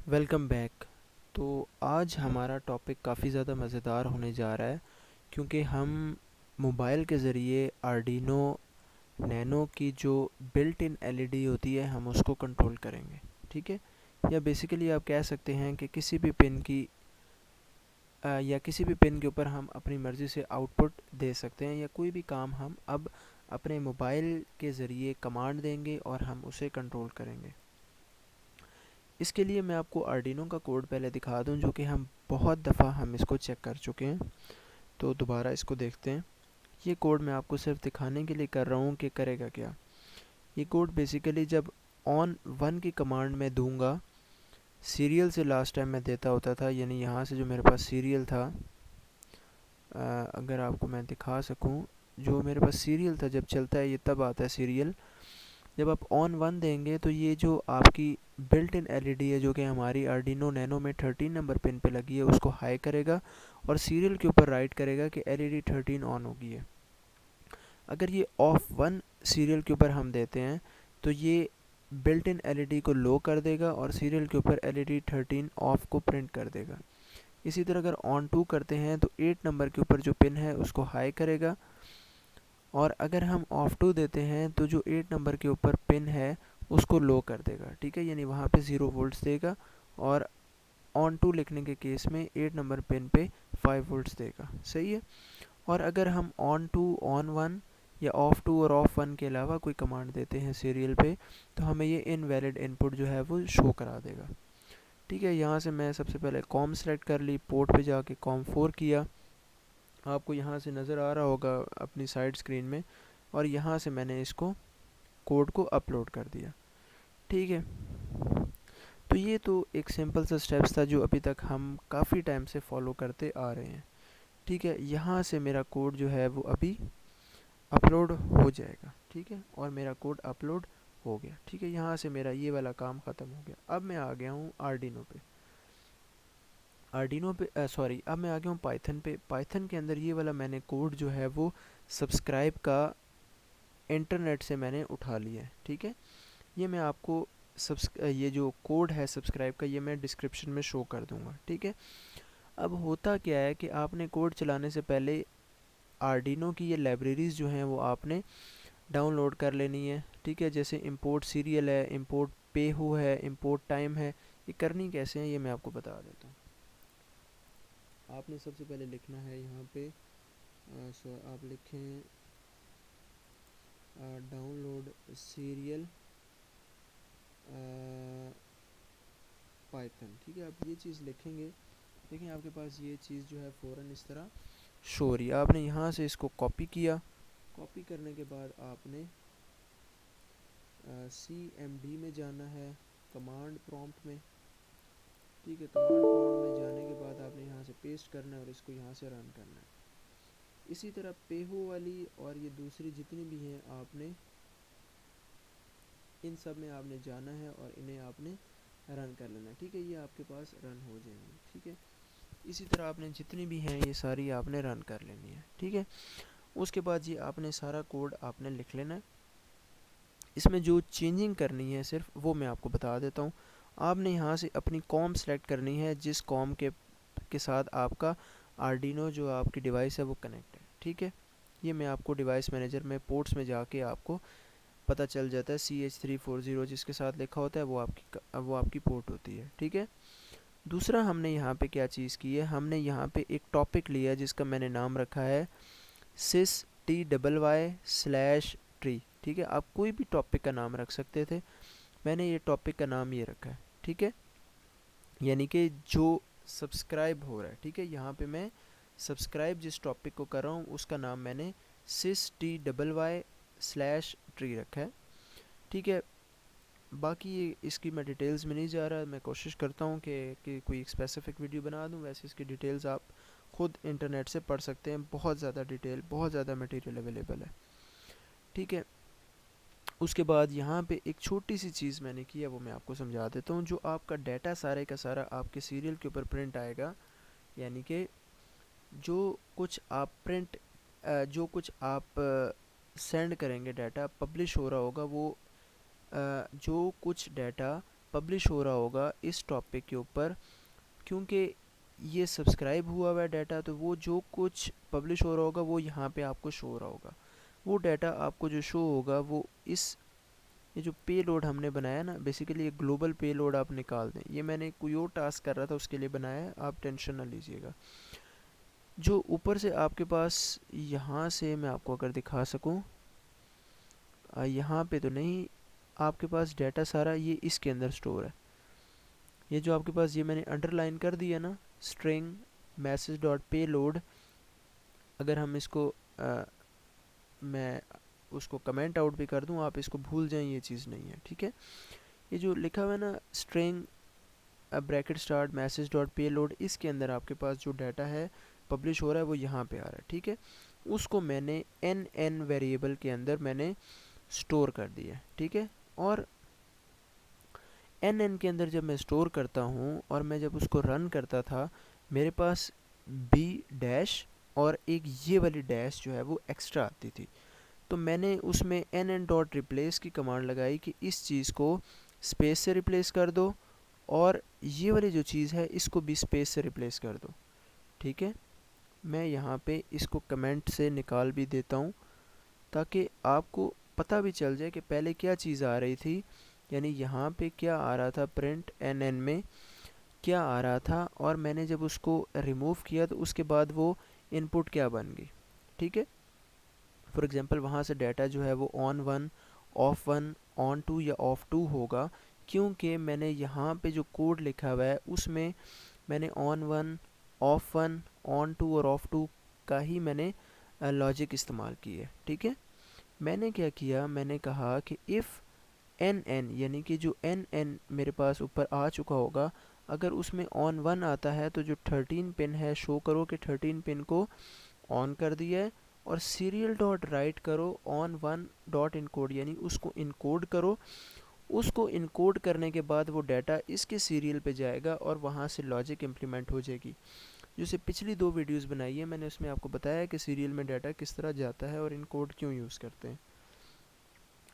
Welcome back. तो आज हमारा टॉपिक काफ़ी ज़्यादा मज़ेदार होने जा रहा है, क्योंकि हम मोबाइल के ज़रिए आर्डिनो नैनो की जो बिल्ट इन एलईडी होती है हम उसको कंट्रोल करेंगे। ठीक है, या बेसिकली आप कह सकते हैं कि किसी भी पिन की या किसी भी पिन के ऊपर हम अपनी मर्ज़ी से आउटपुट दे सकते हैं, या कोई भी काम हम अब अपने मोबाइल के ज़रिए कमांड देंगे और हम उसे कंट्रोल करेंगे। इसके लिए मैं आपको आर्डिनो का कोड पहले दिखा दूं, जो कि हम बहुत दफ़ा हम इसको चेक कर चुके हैं। तो दोबारा इसको देखते हैं। ये कोड मैं आपको सिर्फ दिखाने के लिए कर रहा हूँ कि करेगा क्या। ये कोड बेसिकली जब ऑन वन की कमांड में दूंगा, सीरियल से लास्ट टाइम मैं देता होता था, यानी यहाँ से जो मेरे पास सीरियल था, अगर आपको मैं दिखा सकूँ, जो मेरे पास सीरियल था जब चलता है ये तब आता है सीरियल। जब आप ऑन वन देंगे तो ये जो आपकी बिल्ट इन एलईडी है, जो कि हमारी आर्डिनो नैनो में 13 नंबर पिन पे लगी है, उसको हाई करेगा और सीरियल के ऊपर राइट करेगा कि एलईडी 13 ऑन हो गई है। अगर ये ऑफ वन सीरियल के ऊपर हम देते हैं तो ये बिल्ट इन एलईडी को लो कर देगा और सीरियल के ऊपर एलईडी 13 ऑफ को प्रिंट कर देगा। इसी तरह अगर ऑन टू करते हैं तो 8 नंबर के ऊपर जो पिन है उसको हाई करेगा, और अगर हम ऑफ टू देते हैं तो जो 8 नंबर के ऊपर पिन है उसको लो कर देगा। ठीक है, यानी वहाँ पे 0 वोल्ट्स देगा, और ऑन टू लिखने के केस में 8 नंबर पिन पे 5 वोल्ट्स देगा। सही है। और अगर हम ऑन टू, ऑन वन या ऑफ टू और ऑफ वन के अलावा कोई कमांड देते हैं सीरियल पे, तो हमें ये इनवैलिड इनपुट जो है वो शो करा देगा। ठीक है, यहाँ से मैं सबसे पहले कॉम सेलेक्ट कर ली, पोर्ट पे जाके कॉम 4 किया, आपको यहाँ से नज़र आ रहा होगा अपनी साइड स्क्रीन में, और यहाँ से मैंने इसको कोड को अपलोड कर दिया। ठीक है, तो ये तो एक सिंपल सा स्टेप्स था जो अभी तक हम काफ़ी टाइम से फॉलो करते आ रहे हैं। ठीक है, यहाँ से मेरा कोड जो है वो अभी अपलोड हो जाएगा। ठीक है, और मेरा कोड अपलोड हो गया। ठीक है, यहाँ से मेरा ये वाला काम ख़त्म हो गया। अब मैं आ गया हूँ आर्डिनो पे सॉरी, अब मैं आ गया हूँ पाइथन पे। पाइथन के अंदर ये वाला मैंने कोड जो है वो सब्सक्राइब का इंटरनेट से मैंने उठा लिया है। ठीक है, ये मैं आपको ये जो कोड है सब्सक्राइब का, ये मैं डिस्क्रिप्शन में शो कर दूंगा। ठीक है, अब होता क्या है कि आपने कोड चलाने से पहले आर्डिनो की ये लाइब्रेरीज़ जो हैं वो आपने डाउनलोड कर लेनी है। ठीक है, जैसे इंपोर्ट सीरियल है, इंपोर्ट पेहू है, इंपोर्ट टाइम है। ये करनी कैसे है ये मैं आपको बता देता हूँ। आपने सबसे पहले लिखना है यहाँ पे, सो आप लिखें डाउनलोड सीरियल पाइथन। ठीक है, आप ये चीज़ लिखेंगे, देखें आपके पास ये चीज़ जो है फ़ौरन इस तरह शो हो रही है। आपने यहाँ से इसको कॉपी किया, कॉपी करने के बाद आपने CMD में जाना है, कमांड प्रॉम्प्ट में। ठीक है, कमांड प्रॉम्प्ट में जाने के बाद आपने यहाँ से पेस्ट करना है और इसको यहाँ से रन करना है। इसी तरह पेहू वाली और ये दूसरी जितनी भी हैं, आपने इन सब में आपने जाना है और इन्हें आपने रन कर लेना है। ठीक है, ये आपके पास रन हो जाएंगे। ठीक है, इसी तरह आपने जितनी भी हैं ये सारी आपने रन कर लेनी है। ठीक है, उसके बाद ये आपने सारा कोड आपने लिख लेना है। इसमें जो चेंजिंग करनी है सिर्फ वो मैं आपको बता देता हूँ। आपने यहाँ से अपनी कॉम सेलेक्ट करनी है, जिस कॉम के साथ आपका आर्डिनो जो आपकी डिवाइस है वो कनेक्ट है। ठीक है, ये मैं आपको डिवाइस मैनेजर में पोर्ट्स में जाके आपको पता चल जाता है। CH340 जिसके साथ लिखा होता है वो आपकी पोर्ट होती है। ठीक है, दूसरा हमने यहाँ पे क्या चीज़ की है, हमने यहाँ पे एक टॉपिक लिया है जिसका मैंने नाम रखा है sys_ty/tree। ठीक है, आप कोई भी टॉपिक का नाम रख सकते थे, मैंने ये टॉपिक का नाम ये रखा है। ठीक है, यानी कि जो सब्सक्राइब हो रहा है। ठीक है, यहाँ पे मैं सब्सक्राइब जिस टॉपिक को कर रहा हूँ उसका नाम मैंने sys_ty/tree रखा है। ठीक है, बाकी ये इसकी मैं डिटेल्स में नहीं जा रहा, मैं कोशिश करता हूँ कि कोई एक स्पेसिफिक वीडियो बना दूँ। वैसे इसकी डिटेल्स आप खुद इंटरनेट से पढ़ सकते हैं, बहुत ज़्यादा डिटेल, बहुत ज़्यादा मटेरियल अवेलेबल है। ठीक है, उसके बाद यहाँ पे एक छोटी सी चीज़ मैंने की है वो मैं आपको समझा देता हूँ। जो आपका डाटा सारे का सारा आपके सीरियल के ऊपर प्रिंट आएगा, यानी कि जो कुछ आप जो कुछ आप सेंड करेंगे, डाटा पब्लिश हो रहा होगा, वो जो कुछ डाटा पब्लिश हो रहा होगा इस टॉपिक के ऊपर, क्योंकि ये सब्सक्राइब हुआ हुआ डाटा, तो वो जो कुछ पब्लिश हो रहा होगा वो यहाँ पे आपको शो हो रहा होगा। वो डाटा आपको जो शो होगा वो इस ये जो पे लोड हमने बनाया ना, बेसिकली ये ग्लोबल पे लोड आप निकाल दें। ये मैंने कोई और टास्क कर रहा था उसके लिए बनाया है, आप टेंशन ना लीजिएगा। जो ऊपर से आपके पास यहाँ से मैं आपको अगर दिखा सकूँ, यहाँ पे तो नहीं, आपके पास डाटा सारा ये इसके अंदर स्टोर है। ये जो आपके पास ये मैंने अंडरलाइन कर दिया ना, स्ट्रिंग मैसेज डॉट पे लोड, अगर हम इसको मैं उसको कमेंट आउट भी कर दूं, आप इसको भूल जाएं, ये चीज़ नहीं है, ठीक है। ये जो लिखा हुआ है ना string bracket start message dot पे लोड, इसके अंदर आपके पास जो डाटा है पब्लिश हो रहा है वो यहाँ पे आ रहा है, ठीक है। उसको मैंने एन वेरिएबल के अंदर मैंने स्टोर कर दिया है, ठीक है। और एन के अंदर जब मैं स्टोर करता हूँ और मैं जब उसको रन करता था, मेरे पास बी डैश और एक ये वाली डैश जो है वो एक्स्ट्रा आती थी। तो मैंने उसमें एन डॉट रिप्लेस की कमांड लगाई कि इस चीज़ को स्पेस से रिप्लेस कर दो, और ये वाली जो चीज़ है इसको भी स्पेस से रिप्लेस कर दो, ठीक है। मैं यहाँ पे इसको कमेंट से निकाल भी देता हूँ ताकि आपको पता भी चल जाए कि पहले क्या चीज़ आ रही थी, यानी यहाँ पे क्या आ रहा था, प्रिंट एन में क्या आ रहा था, और मैंने जब उसको रिमूव किया तो उसके बाद वो इनपुट क्या बन गई, ठीक है। फॉर एग्जांपल वहाँ से डाटा जो है वो on one, off one, on two या ऑफ टू होगा, क्योंकि मैंने यहाँ पे जो कोड लिखा हुआ है उसमें मैंने on one, off one, on two और ऑफ टू का ही मैंने लॉजिक इस्तेमाल की है, ठीक है। मैंने क्या किया, मैंने कहा कि इफ़ एन यानी कि जो एन मेरे पास ऊपर आ चुका होगा, अगर उसमें ऑन वन आता है तो जो 13 पिन है शो करो कि 13 पिन को ऑन कर दिया है, और सीरियल डॉट राइट करो ऑन वन डॉट इनकोड, यानी उसको इनकोड करो। उसको इनकोड करने के बाद वो डाटा इसके सीरियल पे जाएगा और वहाँ से लॉजिक इम्प्लीमेंट हो जाएगी। जैसे पिछली 2 वीडियोस बनाई है मैंने, उसमें आपको बताया है कि सीरियल में डाटा किस तरह जाता है और इनकोड क्यों यूज़ करते हैं।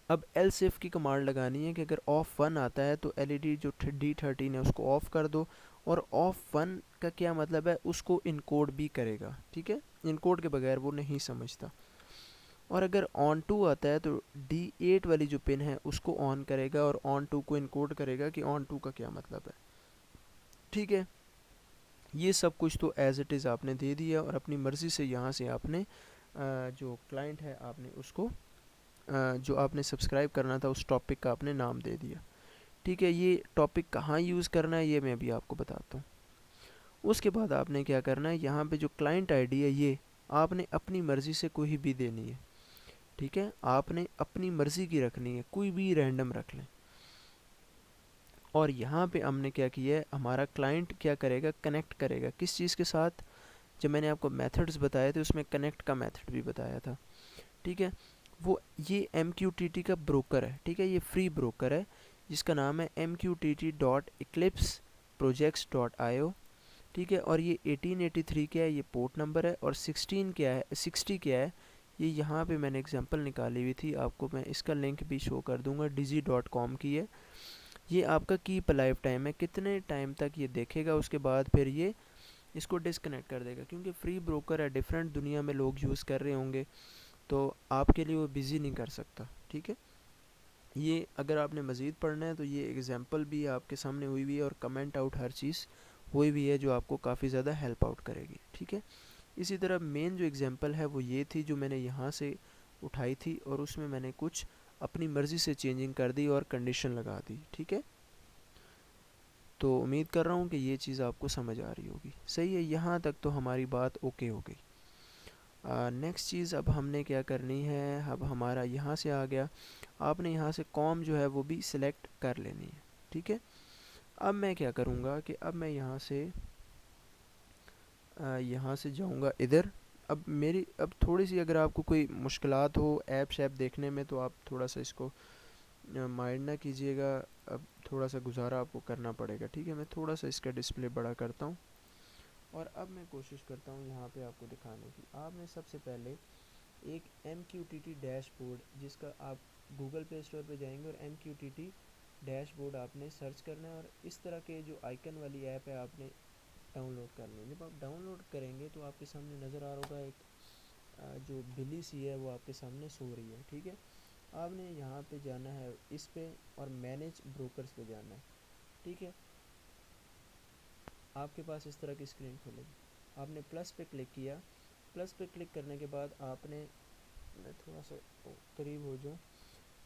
अब एल्स इफ की कमांड लगानी है कि अगर ऑफ वन आता है तो एलईडी जो D13 है उसको ऑफ कर दो, और ऑफ वन का क्या मतलब है, उसको इनकोड भी करेगा, ठीक है। इनकोड के बगैर वो नहीं समझता। और अगर ऑन टू आता है तो D8 वाली जो पिन है उसको ऑन करेगा और ऑन टू को इनकोड करेगा कि ऑन टू का क्या मतलब है, ठीक है। ये सब कुछ तो एज इट इज़ आपने दे दिया, और अपनी मर्ज़ी से यहाँ से आपने जो क्लाइंट है आपने उसको जो आपने सब्सक्राइब करना था उस टॉपिक का आपने नाम दे दिया, ठीक है। ये टॉपिक कहाँ यूज़ करना है ये मैं अभी आपको बताता हूँ। उसके बाद आपने क्या करना है, यहाँ पे जो क्लाइंट आईडी है ये आपने अपनी मर्ज़ी से कोई भी देनी है, ठीक है। आपने अपनी मर्ज़ी की रखनी है, कोई भी रैंडम रख लें। और यहाँ पे हमने क्या किया है, हमारा क्लाइंट क्या करेगा, कनेक्ट करेगा किस चीज़ के साथ, जब मैंने आपको मेथड्स बताए थे उसमें कनेक्ट का मेथड भी बताया था, ठीक है। वो ये MQTT का ब्रोकर है, ठीक है, ये फ्री ब्रोकर है जिसका नाम है mqtt.eclipse projects.io, ठीक है। और ये 1883 क्या है, ये पोर्ट नंबर है, और 16 क्या है, 60 क्या है, ये यहाँ पे मैंने एग्जांपल निकाली हुई थी, आपको मैं इसका लिंक भी शो कर दूंगा, digi.com की है। ये आपका कीप लाइफ टाइम है, कितने टाइम तक ये देखेगा, उसके बाद फिर ये इसको डिसकनेक्ट कर देगा, क्योंकि फ्री ब्रोकर है, डिफरेंट दुनिया में लोग यूज़ कर रहे होंगे, तो आपके लिए वो बिज़ी नहीं कर सकता, ठीक है। ये अगर आपने मज़ीद पढ़ना है तो ये एग्जांपल भी आपके सामने हुई हुई है, और कमेंट आउट हर चीज़ हुई हुई है जो आपको काफ़ी ज़्यादा हेल्प आउट करेगी, ठीक है। इसी तरह मेन जो एग्जांपल है वो ये थी जो मैंने यहाँ से उठाई थी, और उसमें मैंने कुछ अपनी मर्ज़ी से चेंजिंग कर दी और कंडीशन लगा दी, ठीक है। तो उम्मीद कर रहा हूँ कि ये चीज़ आपको समझ आ रही होगी, सही है। यहाँ तक तो हमारी बात ओके हो गई। नेक्स्ट चीज़ अब हमने क्या करनी है, अब हमारा यहाँ से आ गया, आपने यहाँ से कॉम जो है वो भी सिलेक्ट कर लेनी है, ठीक है। अब मैं क्या करूँगा कि अब मैं यहाँ से जाऊँगा इधर। अब थोड़ी सी अगर आपको कोई मुश्किलात हो ऐप शैप देखने में तो आप थोड़ा सा इसको माइंड ना कीजिएगा, अब थोड़ा सा गुजारा आपको करना पड़ेगा, ठीक है। मैं थोड़ा सा इसका डिस्प्ले बड़ा करता हूँ, और अब मैं कोशिश करता हूँ यहाँ पे आपको दिखाने की। आपने सबसे पहले एक MQTT डैशबोर्ड, जिसका आप गूगल प्ले स्टोर पे जाएंगे और MQTT डैशबोर्ड आपने सर्च करना है और इस तरह के जो आइकन वाली ऐप है आपने डाउनलोड कर ली। जब आप डाउनलोड करेंगे तो आपके सामने नज़र आ रहा होगा एक जो बिली सी है वो आपके सामने सो रही है, ठीक है। आपने यहाँ पे जाना है इस पे और मैनेज ब्रोकर्स पे जाना है, ठीक है। आपके पास इस तरह की स्क्रीन खुलेगी, आपने प्लस पे क्लिक किया। प्लस पे क्लिक करने के बाद आपने, मैं थोड़ा सा करीब हो जाऊँ,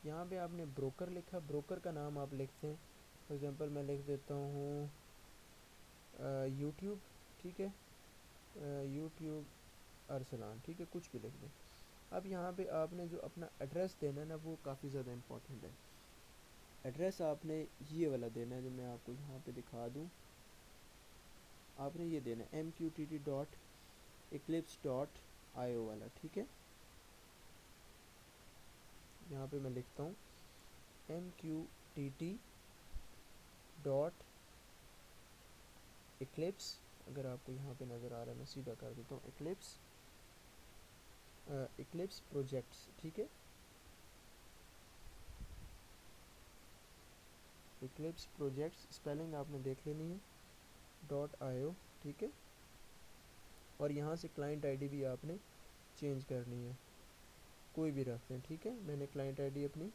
यहाँ पे आपने ब्रोकर लिखा, ब्रोकर का नाम आप लिखते हैं। फॉर एग्जांपल मैं लिख देता हूँ यूट्यूब, ठीक है, यूट्यूब अरसलान, ठीक है, कुछ भी लिख दें। अब यहाँ पे आपने जो अपना एड्रेस देना है ना वो काफ़ी ज़्यादा इम्पोर्टेंट है। एड्रेस आपने ये वाला देना है जो मैं आपको यहाँ पे दिखा दूँ। आपने ये देना है mqtt.eclipse.io वाला, ठीक है। यहाँ पे मैं लिखता हूँ mqtt.eclipse, अगर आपको यहाँ पे नज़र आ रहा है मैं सीधा कर देता हूँ eclipse प्रोजेक्ट्स, ठीक है, eclipse प्रोजेक्ट्स स्पेलिंग आपने देख लेनी है .io, ठीक है। और यहाँ से क्लाइंट आईडी भी आपने चेंज करनी है, कोई भी रख दें, ठीक है। मैंने क्लाइंट आईडी अपनी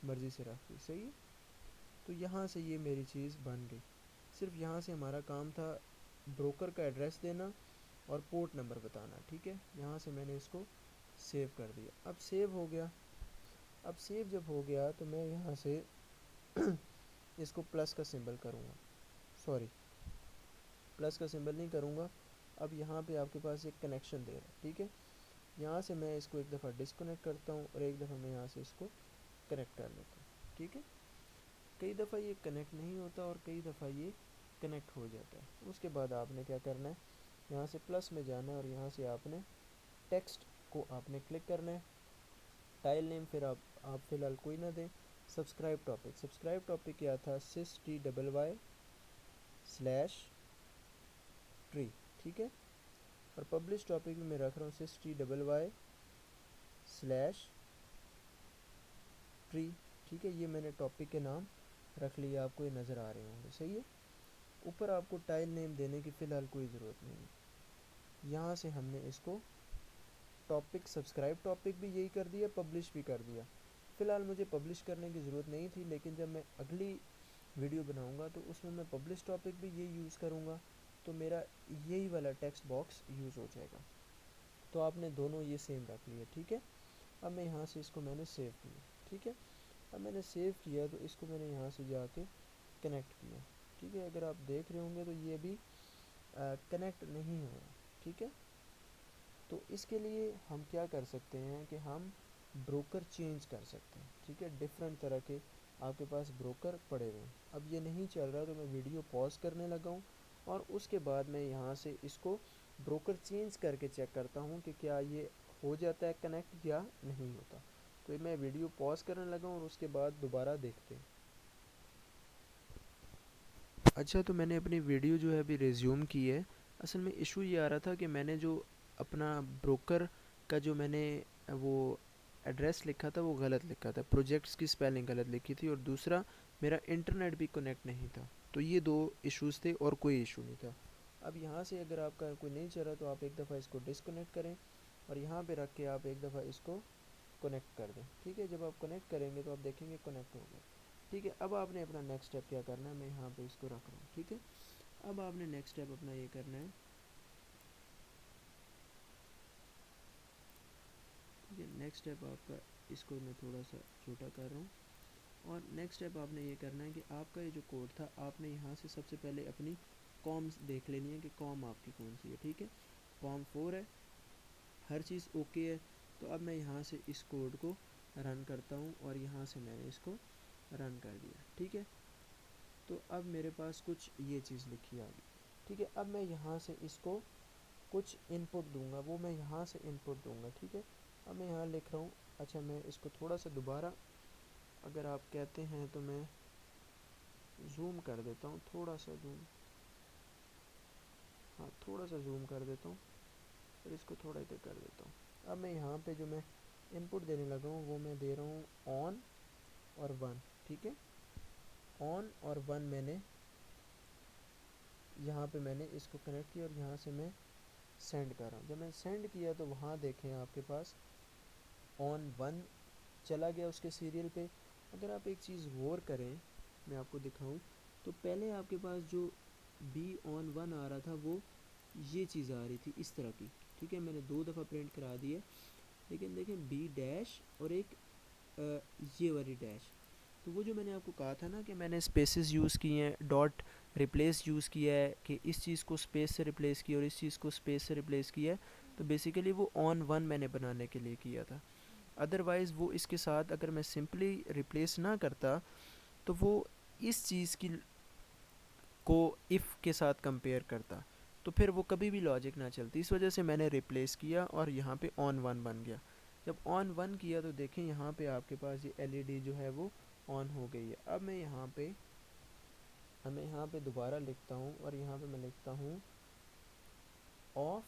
मर्ज़ी से रख दी, सही है। तो यहाँ से ये मेरी चीज़ बन गई। सिर्फ यहाँ से हमारा काम था ब्रोकर का एड्रेस देना और पोर्ट नंबर बताना, ठीक है। यहाँ से मैंने इसको सेव कर दिया। अब सेव हो गया। अब सेव जब हो गया तो मैं यहाँ से इसको प्लस का सिंबल करूँगा, सॉरी प्लस का सिंबल नहीं करूँगा। अब यहाँ पे आपके पास एक कनेक्शन दे रहा है, ठीक है। यहाँ से मैं इसको एक दफ़ा डिस्कनेक्ट करता हूँ और एक दफ़ा मैं यहाँ से इसको कनेक्ट कर लेता हूँ, ठीक है। कई दफ़ा ये कनेक्ट नहीं होता और कई दफ़ा ये कनेक्ट हो जाता है। उसके बाद आपने क्या करना है, यहाँ से प्लस में जाना है और यहाँ से आपने टेक्स्ट को आपने क्लिक करना है। टाइल नेम फिर आप फ़िलहाल कोई ना दें। सब्सक्राइब टॉपिक क्या था, sys_t_y/tree, ठीक है। और पब्लिश टॉपिक भी मैं रख रहा हूँ sys_t_y/tree, ठीक है। ये मैंने टॉपिक के नाम रख लिया, आपको ये नज़र आ रहे होंगे, सही है। ऊपर आपको टाइल नेम देने की फ़िलहाल कोई ज़रूरत नहीं है। यहाँ से हमने इसको टॉपिक, सब्सक्राइब टॉपिक भी यही कर दिया, पब्लिश भी कर दिया। फ़िलहाल मुझे पब्लिश करने की ज़रूरत नहीं थी, लेकिन जब मैं अगली वीडियो बनाऊंगा तो उसमें मैं पब्लिश टॉपिक भी यही यूज़ करूँगा, तो मेरा यही वाला टेक्स्ट बॉक्स यूज़ हो जाएगा। तो आपने दोनों ये सेम रख लिए, ठीक है। अब मैं यहाँ से इसको मैंने सेव किया, ठीक है। अब मैंने सेव किया तो इसको मैंने यहाँ से जाके कनेक्ट किया, ठीक है। अगर आप देख रहे होंगे तो ये भी कनेक्ट नहीं हो रहा, ठीक है। तो इसके लिए हम क्या कर सकते हैं कि हम ब्रोकर चेंज कर सकते हैं, ठीक है। डिफरेंट तरह के आपके पास ब्रोकर पड़े हुए हैं। अब ये नहीं चल रहा तो मैं वीडियो पॉज करने लगा हूँ और उसके बाद मैं यहाँ से इसको ब्रोकर चेंज करके चेक करता हूँ कि क्या ये हो जाता है कनेक्ट या नहीं होता। तो मैं वीडियो पॉज करने लगा हूँ और उसके बाद दोबारा देखते हैं। अच्छा, तो मैंने अपनी वीडियो जो है अभी रिज्यूम की है। असल में इशू ये आ रहा था कि मैंने जो अपना ब्रोकर का जो मैंने वो एड्रेस लिखा था वो गलत लिखा था, प्रोजेक्ट्स की स्पेलिंग गलत लिखी थी और दूसरा मेरा इंटरनेट भी कनेक्ट नहीं था। तो ये दो इश्यूज़ थे और कोई इशू नहीं था। अब यहाँ से अगर आपका कोई नहीं चल रहा तो आप एक दफ़ा इसको डिसकनेक्ट करें और यहाँ पे रख के आप एक दफ़ा इसको कनेक्ट कर दें, ठीक है। जब आप कनेक्ट करेंगे तो आप देखेंगे कनेक्ट हो गया, ठीक है। अब आपने अपना नेक्स्ट स्टेप क्या करना है, मैं यहाँ पे इसको रख रहा हूँ, ठीक है। अब आपने नेक्स्ट स्टेप अपना ये करना है, ठीक है। नेक्स्ट स्टेप आपका, इसको मैं थोड़ा सा छोटा कर रहा हूँ और नेक्स्ट स्टेप आपने ये करना है कि आपका ये जो कोड था आपने यहाँ से सबसे पहले अपनी कॉम देख लेनी है कि कॉम आपकी कौन सी है, ठीक है। कॉम 4 है, हर चीज़ ओके है। तो अब मैं यहाँ से इस कोड को रन करता हूँ और यहाँ से मैंने इसको रन कर दिया, ठीक है। तो अब मेरे पास कुछ ये चीज़ लिखी आ गई, ठीक है। अब मैं यहाँ से इसको कुछ इनपुट दूंगा, वो मैं यहाँ से इनपुट दूंगा, ठीक है। अब मैं यहाँ लिख रहा हूँ, अच्छा मैं इसको थोड़ा सा दोबारा, अगर आप कहते हैं तो मैं जूम कर देता हूँ, थोड़ा सा जूम, हाँ थोड़ा सा जूम कर देता हूँ और इसको थोड़ा इधर कर देता हूँ। अब मैं यहाँ पे जो मैं इनपुट देने लगा हूँ वो मैं दे रहा हूँ ऑन और 1, ठीक है। ऑन और वन मैंने यहाँ पे मैंने इसको कनेक्ट किया और यहाँ से मैं सेंड कर रहा हूँ। जब मैं सेंड किया तो वहाँ देखें आपके पास ऑन वन चला गया उसके सीरियल पे। अगर आप एक चीज़ गौर करें, मैं आपको दिखाऊं, तो पहले आपके पास जो बी ऑन वन आ रहा था वो ये चीज़ आ रही थी इस तरह की, ठीक है। मैंने 2 दफ़ा प्रिंट करा दी है, लेकिन देखें बी डैश और एक ये वाली डैश। तो वो जो मैंने आपको कहा था ना कि मैंने स्पेसेस यूज़ किए हैं, डॉट रिप्लेस यूज़ किया है, कि इस चीज़ को स्पेस से रिप्लेस किया और इस चीज़ को स्पेस से रिप्लेस किया है, तो बेसिकली वो ऑन वन मैंने बनाने के लिए किया था। अदरवाइज़ वो इसके साथ अगर मैं सिंपली रिप्लेस ना करता तो वो इस चीज़ की को इफ़ के साथ कंपेयर करता, तो फिर वो कभी भी लॉजिक ना चलती। इस वजह से मैंने रिप्लेस किया और यहाँ पे ऑन वन बन गया। जब ऑन वन किया तो देखें यहाँ पे आपके पास ये एलईडी जो है वो ऑन हो गई है। अब मैं यहाँ पे दोबारा लिखता हूँ और यहाँ पे मैं लिखता हूँ ऑफ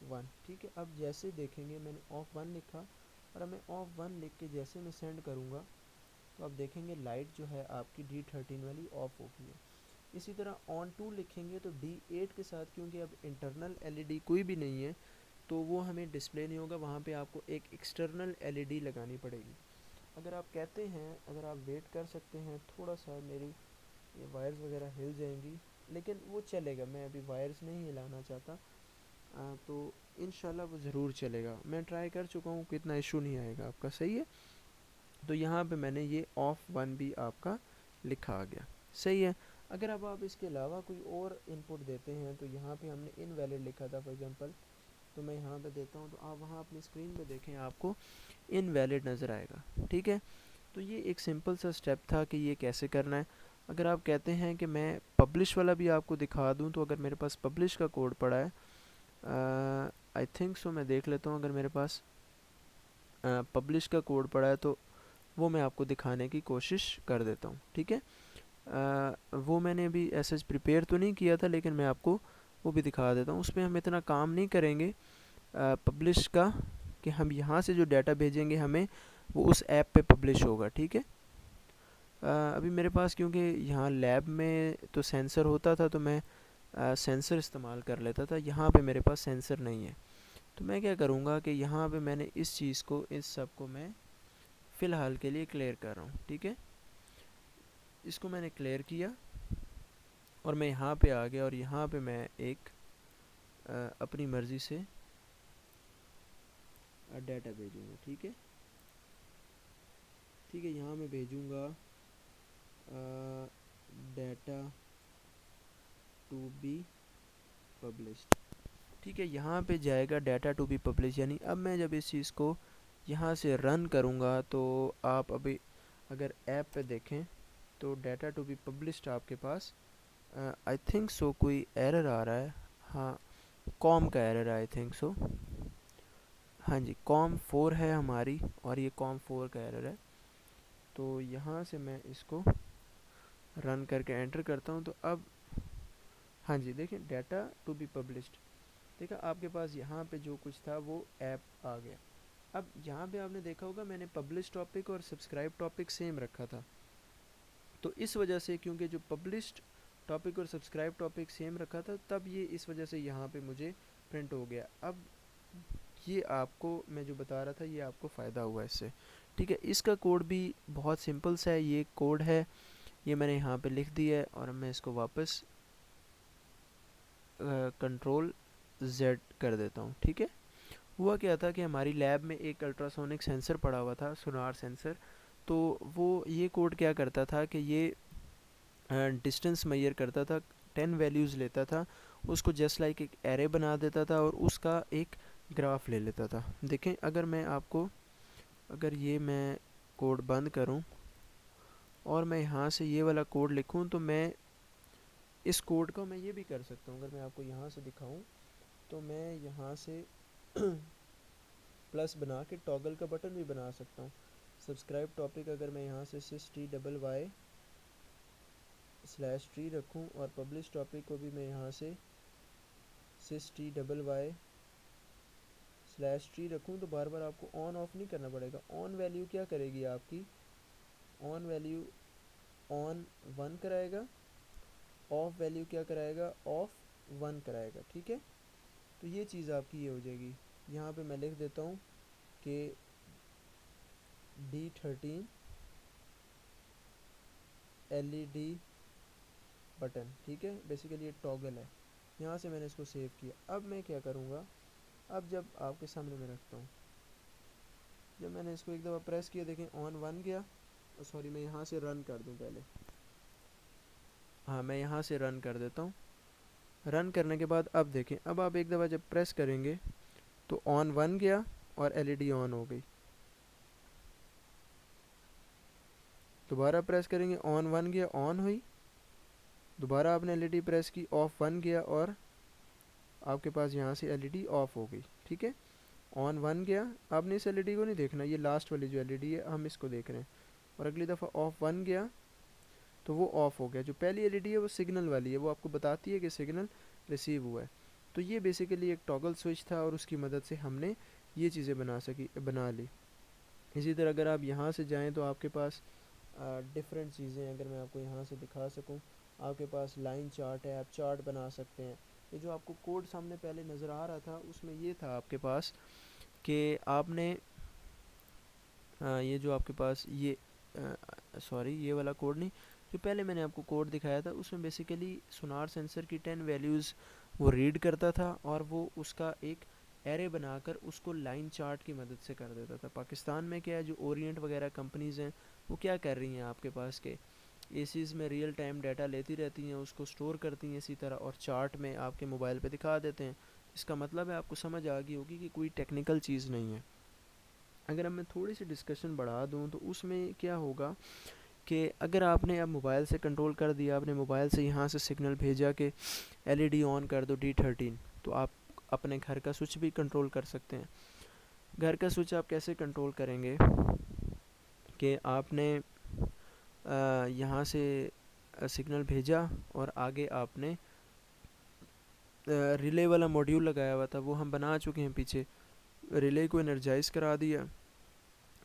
वन, ठीक है। अब जैसे देखेंगे मैंने ऑफ वन लिखा और अब मैं ऑफ वन लिख के जैसे मैं सेंड करूँगा तो आप देखेंगे लाइट जो है आपकी D13 वाली ऑफ हो गई है। इसी तरह ऑन टू लिखेंगे तो D8 के साथ, क्योंकि अब इंटरनल एलईडी कोई भी नहीं है तो वो हमें डिस्प्ले नहीं होगा, वहाँ पे आपको एक एक्सटर्नल एलईडी लगानी पड़ेगी। अगर आप कहते हैं, अगर आप वेट कर सकते हैं थोड़ा सा, मेरी ये वायर्स वगैरह हिल जाएंगी, लेकिन वो चलेगा, मैं अभी वायर्स नहीं हिलाना चाहता। तो इंशाल्लाह वो ज़रूर चलेगा। मैं ट्राई कर चुका हूँ, कितना इशू नहीं आएगा आपका, सही है। तो यहाँ पे मैंने ये ऑफ वन भी आपका लिखा आ गया, सही है। अगर अब आप इसके अलावा कोई और इनपुट देते हैं, तो यहाँ पे हमने इनवैलिड लिखा था फॉर एग्जांपल, तो मैं यहाँ पे देता हूँ तो आप वहाँ अपनी स्क्रीन पे देखें आपको इनवैलिड नज़र आएगा, ठीक है। तो ये एक सिंपल सा स्टेप था कि ये कैसे करना है। अगर आप कहते हैं कि मैं पब्लिश वाला भी आपको दिखा दूँ, तो अगर मेरे पास पब्लिश का कोड पड़ा है, आई थिंक सो, मैं देख लेता हूँ, अगर मेरे पास पब्लिश का कोड पड़ा है तो वो मैं आपको दिखाने की कोशिश कर देता हूँ, ठीक है। वो मैंने अभी ऐसे प्रिपेयर तो नहीं किया था, लेकिन मैं आपको वो भी दिखा देता हूँ। उस पर हम इतना काम नहीं करेंगे पब्लिश का, कि हम यहाँ से जो डाटा भेजेंगे हमें वो उस ऐप पे पब्लिश होगा, ठीक है। अभी मेरे पास क्योंकि यहाँ लैब में तो सेंसर होता था तो मैं सेंसर इस्तेमाल कर लेता था। यहाँ पे मेरे पास सेंसर नहीं है, तो मैं क्या करूँगा कि यहाँ पे मैंने इस चीज़ को, इस सब को मैं फ़िलहाल के लिए क्लियर कर रहा हूँ, ठीक है। इसको मैंने क्लियर किया और मैं यहाँ पे आ गया और यहाँ पे मैं एक अपनी मर्ज़ी से डाटा भेजूँगा, ठीक है। ठीक है, यहाँ मैं भेजूँगा डाटा टू बी पब्लिश्ड, ठीक है। यहाँ पे जाएगा डाटा टू बी पब्लिश, यानी अब मैं जब इस चीज़ को यहाँ से रन करूँगा तो आप अभी अगर ऐप पे देखें तो डाटा टू बी पब्लिश्ड आपके पास आई थिंक सो कोई एरर आ रहा है, हाँ कॉम का एरर है आई थिंक सो, हाँ जी कॉम 4 है हमारी और ये कॉम 4 का एरर है। तो यहाँ से मैं इसको रन करके एंटर करता हूँ तो अब हाँ जी देखें डाटा टू बी पब्लिश्ड, देखा आपके पास यहाँ पे जो कुछ था वो ऐप आ गया। अब यहाँ पे आपने देखा होगा मैंने पब्लिश टॉपिक और सब्सक्राइब टॉपिक सेम रखा था, तो इस वजह से क्योंकि जो पब्लिश्ड टॉपिक और सब्सक्राइब टॉपिक सेम रखा था तब ये इस वजह से यहाँ पे मुझे प्रिंट हो गया। अब ये आपको मैं जो बता रहा था ये आपको फ़ायदा हुआ इससे, ठीक है। इसका कोड भी बहुत सिंपल सा है, ये कोड है, ये मैंने यहाँ पे लिख दिया है और मैं इसको वापस कंट्रोल Z कर देता हूँ, ठीक है। हुआ क्या था कि हमारी लैब में एक अल्ट्रासोनिक सेंसर पड़ा हुआ था, सोनार सेंसर। तो वो ये कोड क्या करता था कि ये डिस्टेंस मेजर करता था, 10 वैल्यूज़ लेता था, उसको जस्ट लाइक एक एरे बना देता था और उसका एक ग्राफ ले लेता था। देखें अगर मैं आपको, अगर ये मैं कोड बंद करूं और मैं यहाँ से ये वाला कोड लिखूं तो मैं इस कोड को मैं ये भी कर सकता हूँ। अगर मैं आपको यहाँ से दिखाऊं तो मैं यहाँ से प्लस बना के टॉगल का बटन भी बना सकता हूँ। सब्सक्राइब टॉपिक अगर मैं यहाँ से sys_t रखूँ और पब्लिश टॉपिक को भी मैं यहाँ से sys_t रखूँ तो बार बार आपको ऑन ऑफ नहीं करना पड़ेगा। ऑन वैल्यू क्या करेगी आपकी, ऑन वैल्यू ऑन 1 कराएगा, ऑफ वैल्यू क्या कराएगा, ऑफ 1 कराएगा। ठीक है, तो ये चीज़ आपकी ये हो जाएगी। यहाँ पे मैं लिख देता हूँ कि D13 LED बटन। ठीक है, बेसिकली ये टॉगल है। यहाँ से मैंने इसको सेव किया। अब मैं क्या करूँगा, अब जब आपके सामने मैं रखता हूँ, जब मैंने इसको एक दफ़ा प्रेस किया, देखें ऑन 1 गया। सॉरी, मैं यहाँ से रन कर दूँ पहले। हाँ, मैं यहाँ से रन कर देता हूँ। रन करने के बाद अब देखें, अब आप एक दफ़ा जब प्रेस करेंगे तो ऑन 1 गया और एलईडी ऑन हो गई। दोबारा प्रेस करेंगे, ऑन 1 गया, ऑन हुई। दोबारा आपने एलईडी प्रेस की, ऑफ 1 गया और आपके पास यहाँ से एलईडी ऑफ हो गई। ठीक है, ऑन 1 गया। आपने इस एलईडी को नहीं देखना, ये लास्ट वाली जो एलईडी है हम इसको देख रहे हैं। और अगली दफ़ा ऑफ 1 गया तो वो ऑफ हो गया। जो पहली एलईडी है वो सिग्नल वाली है, वो आपको बताती है कि सिग्नल रिसीव हुआ है। तो ये बेसिकली एक टॉगल स्विच था और उसकी मदद से हमने ये चीज़ें बना ली। इसी तरह अगर आप यहाँ से जाएँ तो आपके पास डिफरेंट चीज़ें, अगर मैं आपको यहाँ से दिखा सकूँ, आपके पास लाइन चार्ट है, आप चार्ट बना सकते हैं। ये जो आपको कोड सामने पहले नज़र आ रहा था उसमें ये था आपके पास कि आपने ये जो आपके पास ये सॉरी ये वाला कोड नहीं, जो पहले मैंने आपको कोड दिखाया था उसमें बेसिकली सोनार सेंसर की 10 वैल्यूज़ वो रीड करता था और वो उसका एक एरे बनाकर उसको लाइन चार्ट की मदद से कर देता था। पाकिस्तान में क्या है, जो ओरिएंट वगैरह कंपनीज़ हैं वो क्या कर रही हैं, आपके पास के एसीज़ में रियल टाइम डाटा लेती रहती हैं, उसको स्टोर करती हैं इसी तरह और चार्ट में आपके मोबाइल पे दिखा देते हैं। इसका मतलब है आपको समझ आ गई होगी कि कोई टेक्निकल चीज़ नहीं है। अगर अब मैं थोड़ी सी डिस्कशन बढ़ा दूँ तो उसमें क्या होगा कि अगर आपने अब मोबाइल से कंट्रोल कर दिया, आपने मोबाइल से यहाँ से सिग्नल भेजा कि एलईडी ऑन कर दो D13, तो आप अपने घर का स्विच भी कंट्रोल कर सकते हैं। घर का स्विच आप कैसे कंट्रोल करेंगे कि आपने यहाँ से सिग्नल भेजा और आगे आपने रिले वाला मॉड्यूल लगाया हुआ था, वो हम बना चुके हैं पीछे। रिले को एनर्जाइज करा दिया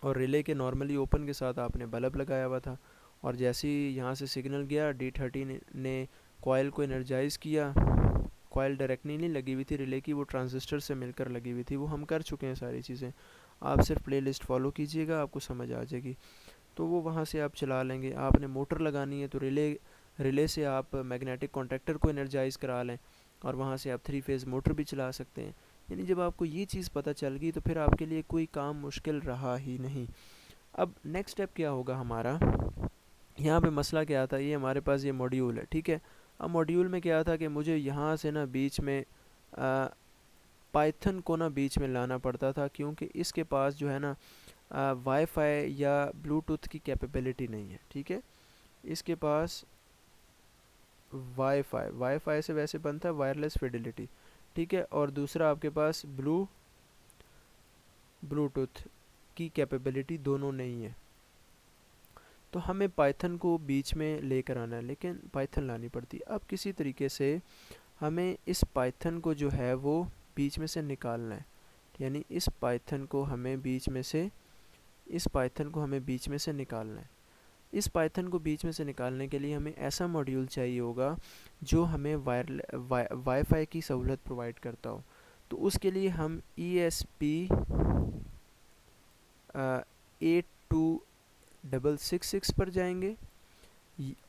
और रिले के नॉर्मली ओपन के साथ आपने बल्ब लगाया हुआ था। और जैसे ही यहाँ से सिग्नल गया, D13 ने कॉयल को एनर्जाइज किया। कॉयल डायरेक्टली नहीं लगी हुई थी रिले की, वो ट्रांजिस्टर से मिलकर लगी हुई थी। वो हम कर चुके हैं सारी चीज़ें, आप सिर्फ प्लेलिस्ट फॉलो कीजिएगा, आपको समझ आ जाएगी। तो वो वहाँ से आप चला लेंगे। आपने मोटर लगानी है तो रिले से आप मैग्नेटिक कॉन्टैक्टर को एनर्जाइज करा लें और वहाँ से आप 3 फेज़ मोटर भी चला सकते हैं। यानी जब आपको ये चीज़ पता चल गई तो फिर आपके लिए कोई काम मुश्किल रहा ही नहीं। अब नेक्स्ट स्टेप क्या होगा हमारा, यहाँ पे मसला क्या था, ये हमारे पास ये मॉड्यूल है। ठीक है, अब मॉड्यूल में क्या था कि मुझे यहाँ से ना बीच में पाइथन को ना बीच में लाना पड़ता था, क्योंकि इसके पास जो है ना वाईफाई या ब्लूटूथ की कैपेबिलिटी नहीं है। ठीक है, इसके पास वाईफाई से वैसे बनता है वायरलेस फिडेलिटी। ठीक है, और दूसरा आपके पास ब्लूटूथ की कैपेबिलिटी दोनों नहीं है। तो हमें पाइथन को बीच में लेकर आना है, लेकिन पाइथन लानी पड़ती है। अब किसी तरीके से हमें इस पाइथन को जो है वो बीच में से निकालना है। यानी इस पाइथन को हमें बीच में से निकालना है। इस पाइथन को बीच में से निकालने के लिए हमें ऐसा मॉड्यूल चाहिए होगा जो हमें वाईफाई की सहूलत प्रोवाइड करता हो। तो उसके लिए हम ESP8266 पर जाएंगे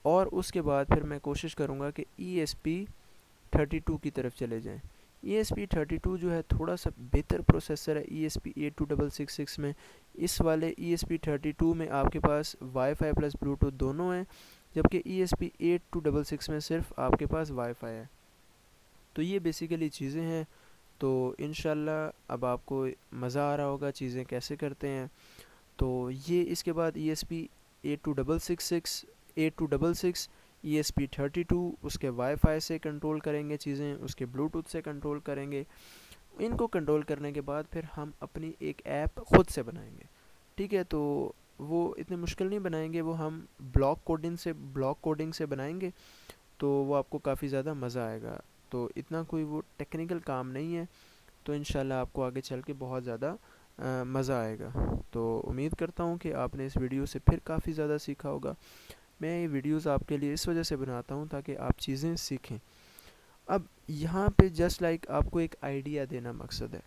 और उसके बाद फिर मैं कोशिश करूँगा कि ESP32 की तरफ चले जाएं। ESP32 जो है थोड़ा सा बेहतर प्रोसेसर है ESP8266 में। इस वाले ESP32 में आपके पास वाईफाई प्लस ब्लूटूथ दोनों हैं, जबकि ESP8266 में सिर्फ आपके पास वाईफाई है। तो ये बेसिकली चीज़ें हैं। तो इंशाल्लाह अब आपको मज़ा आ रहा होगा चीज़ें कैसे करते हैं। तो ये इसके बाद ESP8266 ESP32 उसके वाईफाई से कंट्रोल करेंगे चीज़ें, उसके ब्लूटूथ से कंट्रोल करेंगे। इनको कंट्रोल करने के बाद फिर हम अपनी एक ऐप ख़ुद से बनाएंगे। ठीक है, तो वो इतने मुश्किल नहीं बनाएंगे, वो हम ब्लॉक कोडिंग से बनाएंगे। तो वो आपको काफ़ी ज़्यादा मज़ा आएगा। तो इतना कोई वो टेक्निकल काम नहीं है। तो इंशाल्लाह आपको आगे चल के बहुत ज़्यादा मज़ा आएगा। तो उम्मीद करता हूँ कि आपने इस वीडियो से फिर काफ़ी ज़्यादा सीखा होगा। मैं ये वीडियोस आपके लिए इस वजह से बनाता हूँ ताकि आप चीज़ें सीखें। अब यहाँ पे जस्ट लाइक आपको एक आइडिया देना मकसद है।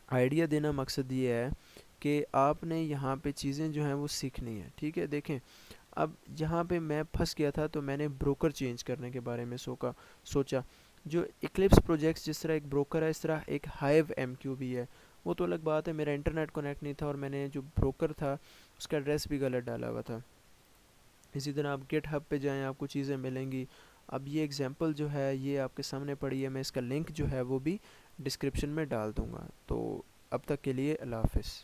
आइडिया देना मकसद ये है कि आपने यहाँ पे चीज़ें जो हैं वो सीखनी है, ठीक है। देखें, अब यहाँ पे मैं फंस गया था तो मैंने ब्रोकर चेंज करने के बारे में सोचा। जो इक्लिप्स प्रोजेक्ट्स जिस तरह एक ब्रोकर है, इस तरह एक हाइव MQ भी है। वो तो अलग बात है, मेरा इंटरनेट कनेक्ट नहीं था और मैंने जो ब्रोकर था उसका एड्रेस भी गलत डाला हुआ था। इसी तरह आप गेट हब पे जाएँ, आपको चीज़ें मिलेंगी। अब ये एग्जांपल जो है ये आपके सामने पड़ी है, मैं इसका लिंक जो है वो भी डिस्क्रिप्शन में डाल दूँगा। तो अब तक के लिए अल्लाह हाफ़िज़।